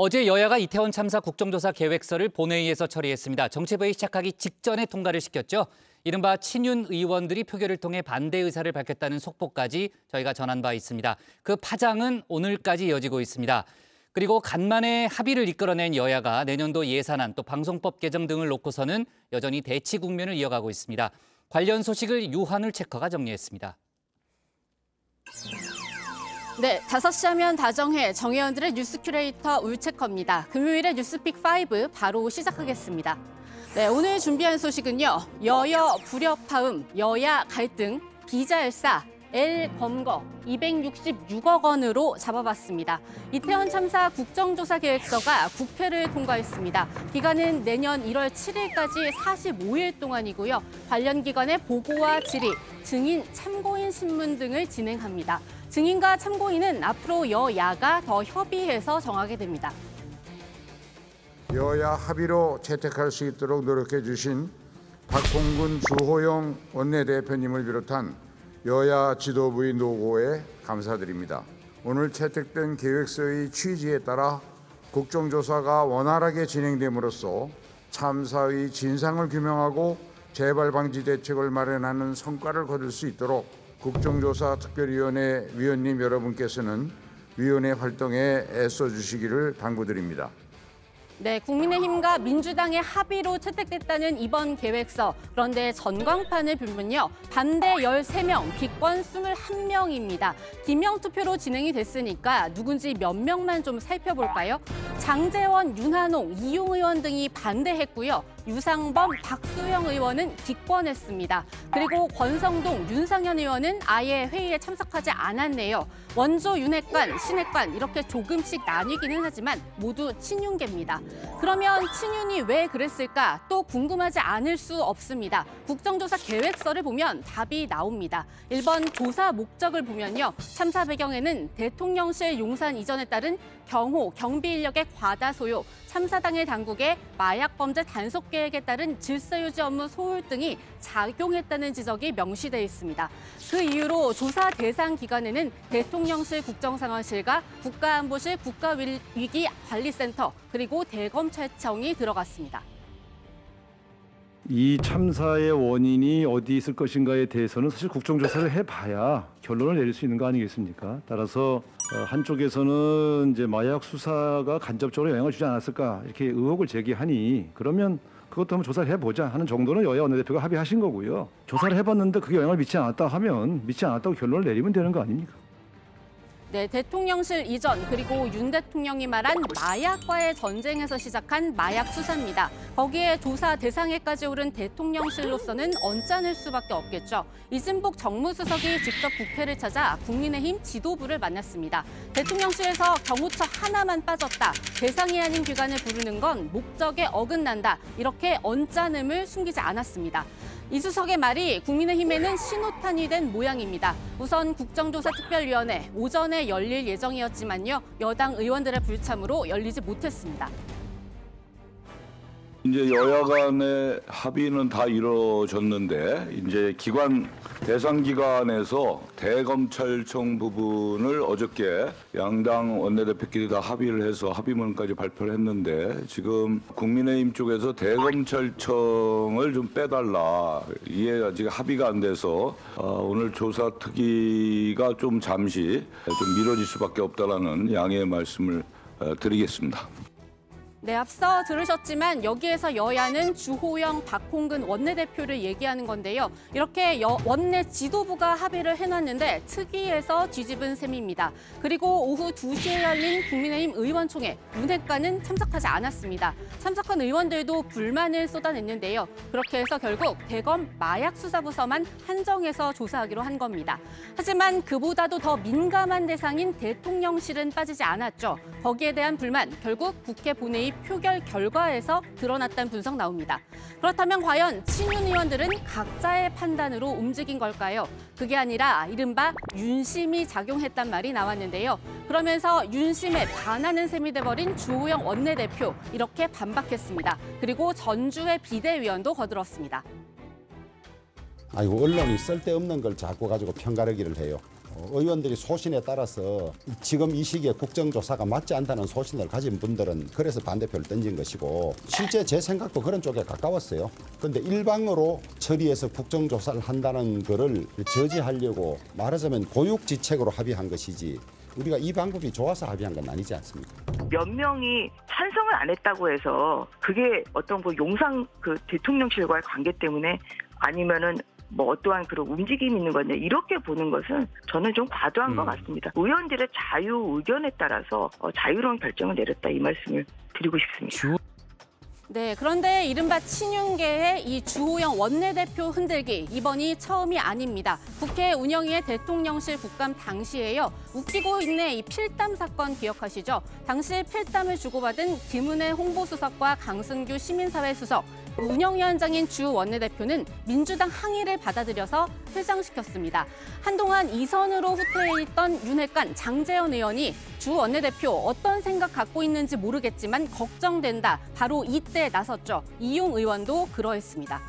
어제 여야가 이태원 참사 국정조사 계획서를 본회의에서 처리했습니다. 정체부의 시작하기 직전에 통과를 시켰죠. 이른바 친윤 의원들이 표결을 통해 반대 의사를 밝혔다는 속보까지 저희가 전한 바 있습니다. 그 파장은 오늘까지 이어지고 있습니다. 그리고 간만에 합의를 이끌어낸 여야가 내년도 예산안 또 방송법 개정 등을 놓고서는 여전히 대치 국면을 이어가고 있습니다. 관련 소식을 유한울 체커가 정리했습니다. 네, 5시 하면 다정해 정의원들의 뉴스 큐레이터 울체커입니다. 금요일에 뉴스픽 5 바로 시작하겠습니다. 네, 오늘 준비한 소식은요. 여여 불협화음, 여야 갈등, 비자일사, L 검거 266억 원으로 잡아봤습니다. 이태원 참사 국정조사 계획서가 국회를 통과했습니다. 기간은 내년 1월 7일까지 45일 동안이고요. 관련 기관의 보고와 질의, 증인, 참고인 신문 등을 진행합니다. 증인과 참고인은 앞으로 여야가 더 협의해서 정하게 됩니다. 여야 합의로 채택할 수 있도록 노력해 주신 박홍근 주호영 원내대표님을 비롯한 여야 지도부의 노고에 감사드립니다. 오늘 채택된 계획서의 취지에 따라 국정조사가 원활하게 진행됨으로써 참사의 진상을 규명하고 재발 방지 대책을 마련하는 성과를 거둘 수 있도록 국정조사 특별위원회 위원님 여러분께서는 위원회 활동에 애써주시기를 당부드립니다. 네, 국민의힘과 민주당의 합의로 채택됐다는 이번 계획서. 그런데 전광판을 보면요. 반대 13명, 기권 21명입니다. 기명 투표로 진행이 됐으니까 누군지 몇 명만 좀 살펴볼까요? 장제원, 윤한홍, 이용 의원 등이 반대했고요. 유상범, 박수영 의원은 기권했습니다. 그리고 권성동, 윤상현 의원은 아예 회의에 참석하지 않았네요. 원조 윤핵관, 신핵관 이렇게 조금씩 나뉘기는 하지만 모두 친윤계입니다. 그러면 친윤이 왜 그랬을까? 또 궁금하지 않을 수 없습니다. 국정조사 계획서를 보면 답이 나옵니다. 1번 조사 목적을 보면요. 참사 배경에는 대통령실 용산 이전에 따른 경호, 경비 인력의 과다 소요, 참사 당일 당국의 마약 범죄 단속 계획에 따른 질서 유지 업무 소홀 등이 작용했다는 지적이 명시돼 있습니다. 그 이유로 조사 대상 기관에는 대통령실 국정상황실과 국가안보실 국가위기관리센터 그리고 대검찰청이 들어갔습니다. 이 참사의 원인이 어디 있을 것인가에 대해서는 사실 국정조사를 해봐야 결론을 내릴 수 있는 거 아니겠습니까? 따라서 한쪽에서는 이제 마약 수사가 간접적으로 영향을 주지 않았을까 이렇게 의혹을 제기하니 그러면 그것도 한번 조사를 해보자 하는 정도는 여야 원내대표가 합의하신 거고요. 조사를 해봤는데 그게 영향을 미치지 않았다 하면 미치지 않았다고 결론을 내리면 되는 거 아닙니까? 네, 대통령실 이전 그리고 윤 대통령이 말한 마약과의 전쟁에서 시작한 마약 수사입니다. 거기에 조사 대상에까지 오른 대통령실로서는 언짢을 수밖에 없겠죠. 이진복 정무수석이 직접 국회를 찾아 국민의힘 지도부를 만났습니다. 대통령실에서 경호처 하나만 빠졌다. 대상이 아닌 기관을 부르는 건 목적에 어긋난다. 이렇게 언짢음을 숨기지 않았습니다. 이 수석의 말이 국민의힘에는 신호탄이 된 모양입니다. 우선 국정조사특별위원회 오전에 열릴 예정이었지만요. 여당 의원들의 불참으로 열리지 못했습니다. 이제 여야 간의 합의는 다 이루어졌는데 이제 대상 기관에서 대검찰청 부분을 어저께 양당 원내대표끼리 다 합의를 해서 합의문까지 발표를 했는데 지금 국민의힘 쪽에서 대검찰청을 좀 빼달라. 이게 아직 합의가 안 돼서 오늘 조사 특위가 좀 잠시 좀 미뤄질 수밖에 없다라는 양해의 말씀을 드리겠습니다. 네, 앞서 들으셨지만 여기에서 여야는 주호영, 박홍근 원내대표를 얘기하는 건데요. 이렇게 원내 지도부가 합의를 해놨는데 특위에서 뒤집은 셈입니다. 그리고 오후 2시에 열린 국민의힘 의원총회, 윤핵관은 참석하지 않았습니다. 참석한 의원들도 불만을 쏟아냈는데요. 그렇게 해서 결국 대검 마약수사부서만 한정해서 조사하기로 한 겁니다. 하지만 그보다도 더 민감한 대상인 대통령실은 빠지지 않았죠. 거기에 대한 불만, 결국 국회 본회의 표결 결과에서 드러났다는 분석 나옵니다. 그렇다면 과연 친윤 의원들은 각자의 판단으로 움직인 걸까요? 그게 아니라 이른바 윤심이 작용했단 말이 나왔는데요. 그러면서 윤심에 반하는 셈이 돼버린 주호영 원내대표 이렇게 반박했습니다. 그리고 전주의 비대위원도 거들었습니다. 아이고 언론이 쓸데없는 걸 자꾸 가지고 편가르기를 해요. 의원들이 소신에 따라서 지금 이 시기에 국정조사가 맞지 않다는 소신을 가진 분들은 그래서 반대표를 던진 것이고 실제 제 생각도 그런 쪽에 가까웠어요. 그런데 일방으로 처리해서 국정조사를 한다는 거를 저지하려고 말하자면 고육지책으로 합의한 것이지 우리가 이 방법이 좋아서 합의한 건 아니지 않습니까? 몇 명이 찬성을 안 했다고 해서 그게 어떤 용상 대통령실과의 관계 때문에 아니면은 어떠한 그런 움직임이 있는 거냐 이렇게 보는 것은 저는 좀 과도한 것 같습니다. 의원들의 자유 의견에 따라서 자유로운 결정을 내렸다 이 말씀을 드리고 싶습니다. 네, 그런데 이른바 친윤계의 이 주호영 원내대표 흔들기 이번이 처음이 아닙니다. 국회 운영위의 대통령실 국감 당시에요. 웃기고 있네 이 필담 사건 기억하시죠? 당시 필담을 주고받은 김은혜 홍보수석과 강승규 시민사회 수석, 운영위원장인 주 원내대표는 민주당 항의를 받아들여서 퇴장시켰습니다. 한동안 이선으로 후퇴해 있던 윤핵관 장제원 의원이 주 원내대표 어떤 생각 갖고 있는지 모르겠지만 걱정된다. 바로 이때 나섰죠. 이용 의원도 그러했습니다.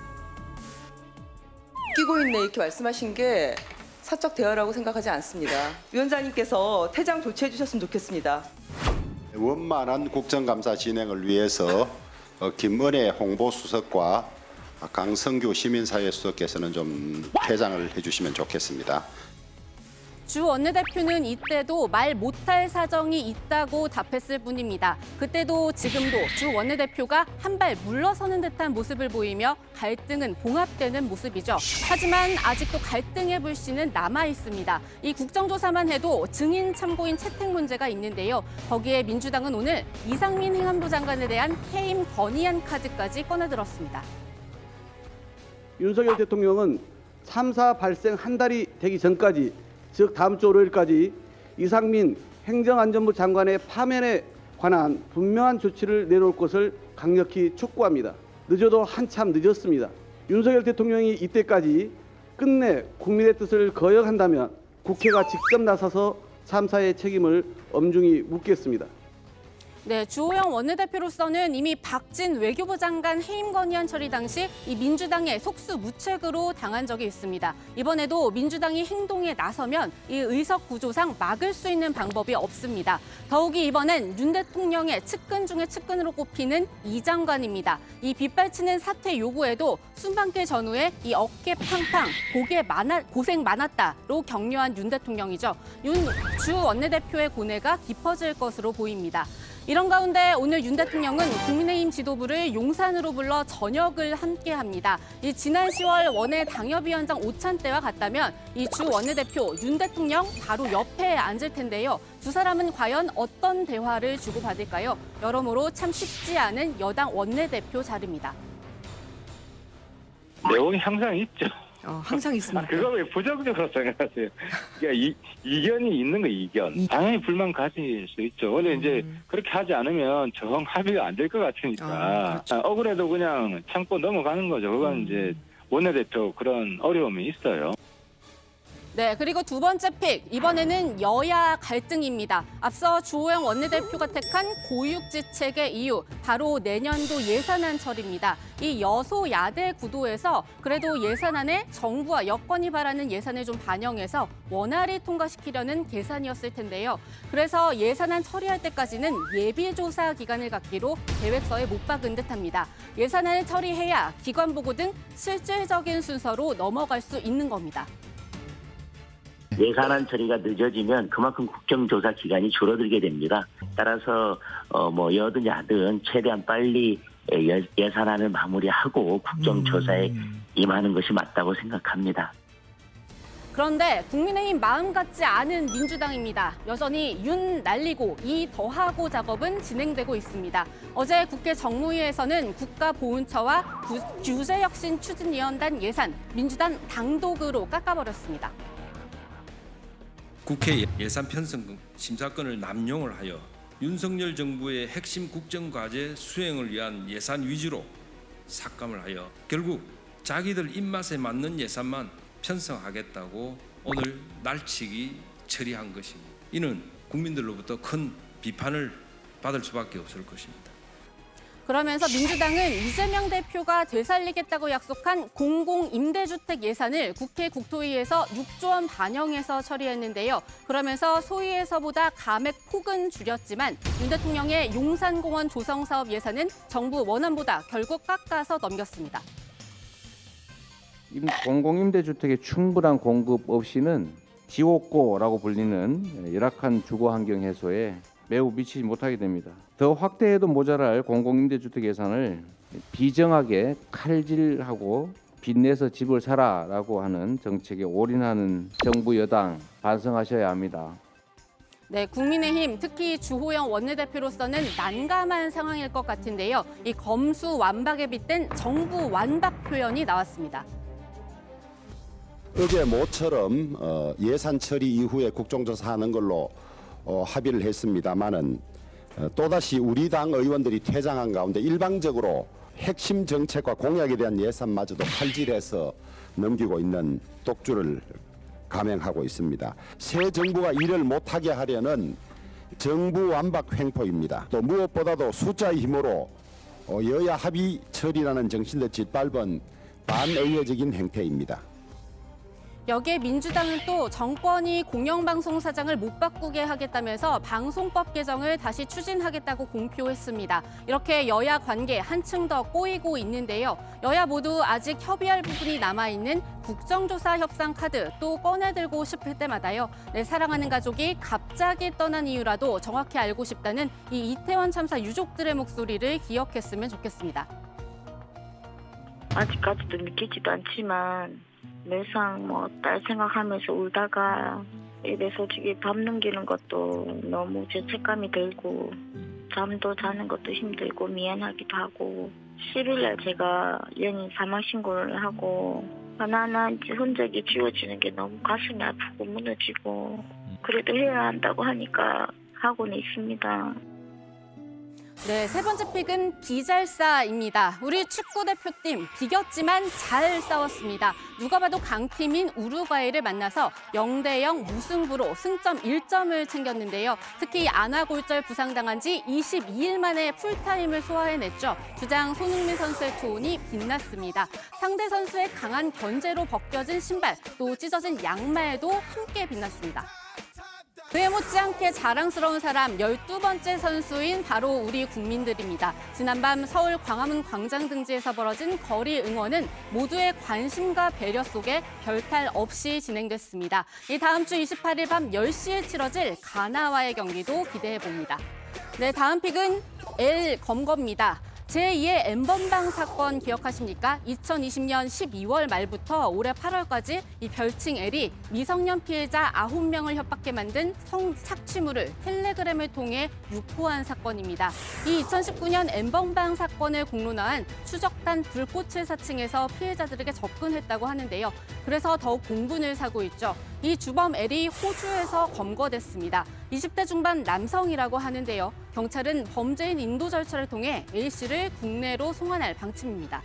끼고 있네 이렇게 말씀하신 게 사적 대화라고 생각하지 않습니다. 위원장님께서 퇴장 조치해 주셨으면 좋겠습니다. 원만한 국정감사 진행을 위해서 김은혜 홍보수석과 강성규 시민사회 수석께서는 좀 퇴장을 해주시면 좋겠습니다. 주 원내대표는 이때도 말 못할 사정이 있다고 답했을 뿐입니다. 그때도 지금도 주 원내대표가 한 발 물러서는 듯한 모습을 보이며 갈등은 봉합되는 모습이죠. 하지만 아직도 갈등의 불씨는 남아 있습니다. 이 국정조사만 해도 증인 참고인 채택 문제가 있는데요. 거기에 민주당은 오늘 이상민 행안부 장관에 대한 해임 건의안 카드까지 꺼내들었습니다. 윤석열 대통령은 참사 발생 한 달이 되기 전까지 즉 다음 주 월요일까지 이상민 행정안전부 장관의 파면에 관한 분명한 조치를 내놓을 것을 강력히 촉구합니다. 늦어도 한참 늦었습니다. 윤석열 대통령이 이때까지 끝내 국민의 뜻을 거역한다면 국회가 직접 나서서 참사의 책임을 엄중히 묻겠습니다. 네, 주호영 원내대표로서는 이미 박진 외교부 장관 해임 건의안 처리 당시 이 민주당의 속수무책으로 당한 적이 있습니다. 이번에도 민주당이 행동에 나서면 이 의석 구조상 막을 수 있는 방법이 없습니다. 더욱이 이번엔 윤 대통령의 측근 중에 측근으로 꼽히는 이 장관입니다. 이 빗발치는 사퇴 요구에도 순방길 전후에 이 어깨 팡팡, 고생 많았다로 격려한 윤 대통령이죠. 주 원내대표의 고뇌가 깊어질 것으로 보입니다. 이런 가운데 오늘 윤 대통령은 국민의힘 지도부를 용산으로 불러 저녁을 함께합니다. 이 지난 10월 원외 당협위원장 오찬 때와 같다면 이 주 원내대표 윤 대통령 바로 옆에 앉을 텐데요. 두 사람은 과연 어떤 대화를 주고받을까요? 여러모로 참 쉽지 않은 여당 원내대표 자리입니다. 내용이 항상 있죠. 항상 있습니다. 그거 왜 부정적으로 생각하세요? 그러니까 이견이 있는 거 이견. 당연히 불만 가질 수 있죠. 근데 이제 그렇게 하지 않으면 정 합의가 안 될 것 같으니까 그렇죠. 억울해도 그냥 참고 넘어가는 거죠. 그건 이제 원내대표 그런 어려움이 있어요. 네, 그리고 두 번째 픽, 이번에는 여야 갈등입니다. 앞서 주호영 원내대표가 택한 고육지책의 이유, 바로 내년도 예산안 처리입니다. 이 여소야대 구도에서 그래도 예산안에 정부와 여권이 바라는 예산을 좀 반영해서 원활히 통과시키려는 계산이었을 텐데요. 그래서 예산안 처리할 때까지는 예비조사 기간을 갖기로 계획서에 못 박은 듯합니다. 예산안을 처리해야 기관 보고 등 실질적인 순서로 넘어갈 수 있는 겁니다. 예산안 처리가 늦어지면 그만큼 국정조사 기간이 줄어들게 됩니다. 따라서 여든 야든 최대한 빨리 예산안을 마무리하고 국정조사에 임하는 것이 맞다고 생각합니다. 그런데 국민의힘 마음 같지 않은 민주당입니다. 여전히 윤 날리고 이 더하고 작업은 진행되고 있습니다. 어제 국회 정무위에서는 국가보훈처와 규제혁신추진위원단 예산, 민주당 단독으로 깎아버렸습니다. 국회 예산 편성 심사권을 남용을 하여 윤석열 정부의 핵심 국정과제 수행을 위한 예산 위주로 삭감을 하여 결국 자기들 입맛에 맞는 예산만 편성하겠다고 오늘 날치기 처리한 것입니다. 이는 국민들로부터 큰 비판을 받을 수밖에 없을 것입니다. 그러면서 민주당은 이재명 대표가 되살리겠다고 약속한 공공임대주택 예산을 국회 국토위에서 6조 원 반영해서 처리했는데요. 그러면서 소위에서보다 감액 폭은 줄였지만 윤 대통령의 용산공원 조성사업 예산은 정부 원안보다 결국 깎아서 넘겼습니다. 공공임대주택의 충분한 공급 없이는 지옥고라고 불리는 열악한 주거 환경 해소에 매우 미치지 못하게 됩니다. 더 확대해도 모자랄 공공임대주택 예산을 비정하게 칼질하고 빚내서 집을 사라라고 하는 정책에 올인하는 정부 여당 반성하셔야 합니다. 네, 국민의힘 특히 주호영 원내대표로서는 난감한 상황일 것 같은데요. 이 검수완박에 빗댄 정부 완박 표현이 나왔습니다. 어제 모처럼 예산 처리 이후에 국정조사하는 걸로 합의를 했습니다마는 또다시 우리 당 의원들이 퇴장한 가운데 일방적으로 핵심 정책과 공약에 대한 예산마저도 칼질해서 넘기고 있는 독주를 감행하고 있습니다. 새 정부가 일을 못하게 하려는 정부 완박 횡포입니다. 또 무엇보다도 숫자의 힘으로 여야 합의 처리라는 정신에 짓밟은 반의회적인 행태입니다. 여기에 민주당은 또 정권이 공영방송사장을 못 바꾸게 하겠다면서 방송법 개정을 다시 추진하겠다고 공표했습니다. 이렇게 여야 관계 한층 더 꼬이고 있는데요. 여야 모두 아직 협의할 부분이 남아있는 국정조사 협상 카드 또 꺼내들고 싶을 때마다요. 내 사랑하는 가족이 갑자기 떠난 이유라도 정확히 알고 싶다는 이 이태원 참사 유족들의 목소리를 기억했으면 좋겠습니다. 아직까지도 믿기지도 않지만 매상 딸 생각하면서 울다가 입에 솔직히 밥 넘기는 것도 너무 죄책감이 들고 잠도 자는 것도 힘들고 미안하기도 하고 10일날 제가 연인 사망 신고를 하고 하나하나 이제 흔적이 지워지는 게 너무 가슴이 아프고 무너지고 그래도 해야 한다고 하니까 하고는 있습니다. 네, 세 번째 픽은 비잘싸입니다. 우리 축구대표팀 비겼지만 잘 싸웠습니다. 누가 봐도 강팀인 우루과이를 만나서 0대0 무승부로 승점 1점을 챙겼는데요. 특히 아나골절 부상당한 지 22일 만에 풀타임을 소화해냈죠. 주장 손흥민 선수의 투혼이 빛났습니다. 상대 선수의 강한 견제로 벗겨진 신발, 또 찢어진 양말도 함께 빛났습니다. 그에 못지않게 자랑스러운 사람 12번째 선수인 바로 우리 국민들입니다. 지난밤 서울 광화문 광장 등지에서 벌어진 거리 응원은 모두의 관심과 배려 속에 별탈 없이 진행됐습니다. 이 다음 주 28일 밤 10시에 치러질 가나와의 경기도 기대해봅니다. 네, 다음 픽은 L 검거입니다. 제2의 N번방 사건 기억하십니까? 2020년 12월 말부터 올해 8월까지 이 별칭 L이 미성년 피해자 9명을 협박해 만든 성착취물을 텔레그램을 통해 유포한 사건입니다. 이 2019년 N번방 사건을 공론화한 추적단 불꽃을 사칭해서 피해자들에게 접근했다고 하는데요. 그래서 더욱 공분을 사고 있죠. 이 주범 L이 호주에서 검거됐습니다. 20대 중반 남성이라고 하는데요. 경찰은 범죄인 인도 절차를 통해 A씨를 국내로 송환할 방침입니다.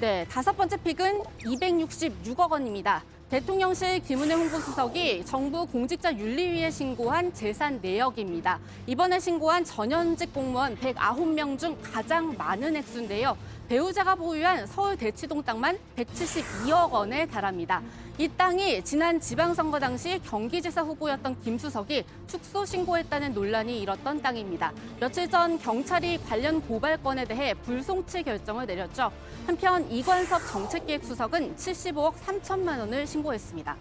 네, 다섯 번째 픽은 266억 원입니다. 대통령실 김은혜 홍보수석이 정부 공직자윤리위에 신고한 재산 내역입니다. 이번에 신고한 전현직 공무원 109명 중 가장 많은 액수인데요. 배우자가 보유한 서울 대치동 땅만 172억 원에 달합니다. 이 땅이 지난 지방선거 당시 경기지사 후보였던 김 수석이 축소 신고했다는 논란이 일었던 땅입니다. 며칠 전 경찰이 관련 고발건에 대해 불송치 결정을 내렸죠. 한편 이관섭 정책기획수석은 75억 3천만 원을 신고했습니다.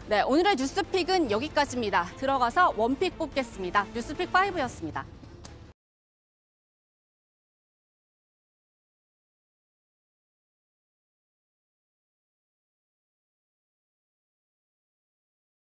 네, 오늘의 뉴스픽은 여기까지입니다. 들어가서 원픽 뽑겠습니다. 뉴스픽 5였습니다.